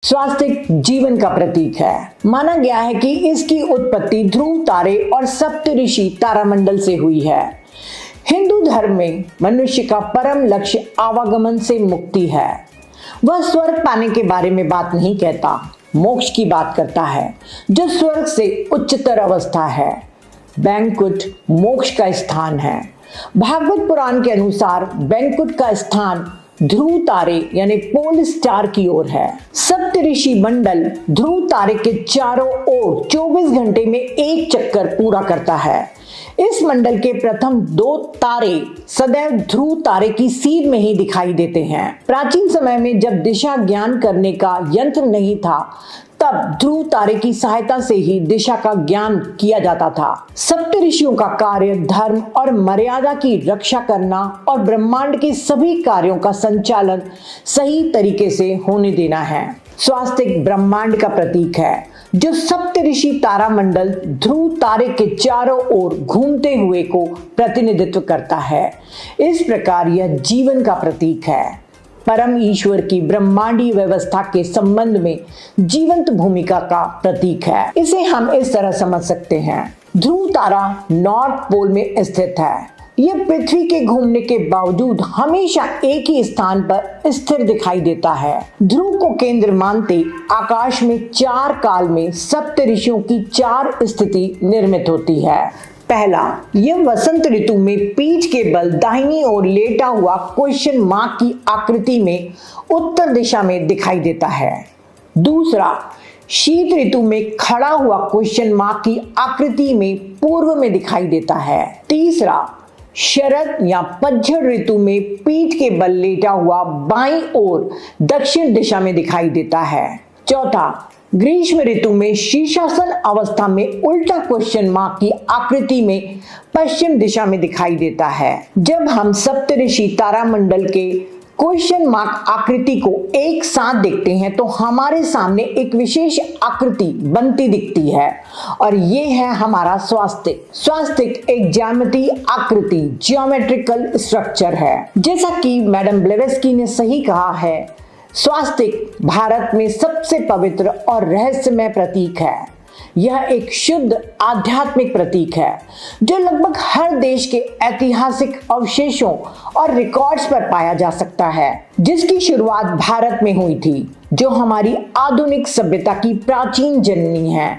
स्वास्तिक जीवन का प्रतीक है। माना गया है कि इसकी उत्पत्ति ध्रुव तारे और सप्तऋषि तारामंडल से हुई है। हिंदू धर्म में मनुष्य का परम लक्ष्य आवागमन से मुक्ति है। वह स्वर्ग पाने के बारे में बात नहीं कहता, मोक्ष की बात करता है, जो स्वर्ग से उच्चतर अवस्था है। बैंकुट मोक्ष का स्थान है। भागवत पुराण के अनुसार बैंकुट का स्थान ध्रुव तारे यानी पोल स्टार की ओर है। सप्तऋषि मंडल ध्रुव तारे के चारों ओर 24 घंटे में एक चक्कर पूरा करता है। इस मंडल के प्रथम 2 तारे सदैव ध्रुव तारे की सीध में ही दिखाई देते हैं। प्राचीन समय में जब दिशा ज्ञान करने का यंत्र नहीं था, तब ध्रुव तारे की सहायता से ही दिशा का ज्ञान किया जाता था। सप्तऋषियों का कार्य धर्म और मर्यादा की रक्षा करना और ब्रह्मांड के सभी कार्यों का संचालन सही तरीके से होने देना है। स्वास्तिक ब्रह्मांड का प्रतीक है, जो सप्तऋषि तारामंडल ध्रुव तारे के चारों ओर घूमते हुए को प्रतिनिधित्व करता है। इस प्रकार यह जीवन का प्रतीक है। परम ईश्वर की ब्रह्मांडीय व्यवस्था के संबंध में जीवंत भूमिका का प्रतीक है। इसे हम इस तरह समझ सकते हैं। ध्रुव तारा नॉर्थ पोल में स्थित है। यह पृथ्वी के घूमने के बावजूद हमेशा एक ही स्थान पर स्थिर दिखाई देता है। ध्रुव को केंद्र मानते आकाश में 4 काल में सप्तऋषियों की 4 स्थिति निर्मित होती है। पहला, यह वसंत ऋतु में पीठ के बल दाहिनी ओर लेटा हुआ क्वेश्चन मार्क की आकृति में उत्तर दिशा में दिखाई देता है। दूसरा, शीत ऋतु में खड़ा हुआ क्वेश्चन मार्क की आकृति में पूर्व में दिखाई देता है। तीसरा, शरद या पतझड़ ऋतु में पीठ के बल लेटा हुआ बाईं ओर दक्षिण दिशा में दिखाई देता है। चौथा, ग्रीष्म ऋतु में शीर्षासन अवस्था में उल्टा क्वेश्चन मार्क की आकृति में पश्चिम दिशा में दिखाई देता है। जब हम सप्तऋषि तारामंडल के क्वेश्चन मार्क आकृति को एक साथ देखते हैं तो हमारे सामने एक विशेष आकृति बनती दिखती है, और ये है हमारा स्वास्तिक। स्वास्तिक एक ज्यामितीय आकृति, ज्योमेट्रिकल स्ट्रक्चर है। जैसा कि मैडम ब्लेवेस्की ने सही कहा है, स्वास्तिक भारत में सबसे पवित्र और रहस्यमय प्रतीक है। यह एक शुद्ध आध्यात्मिक प्रतीक है, जो लगभग हर देश के ऐतिहासिक अवशेषों और रिकॉर्ड्स पर पाया जा सकता है, जिसकी शुरुआत भारत में हुई थी, जो हमारी आधुनिक सभ्यता की प्राचीन जननी है।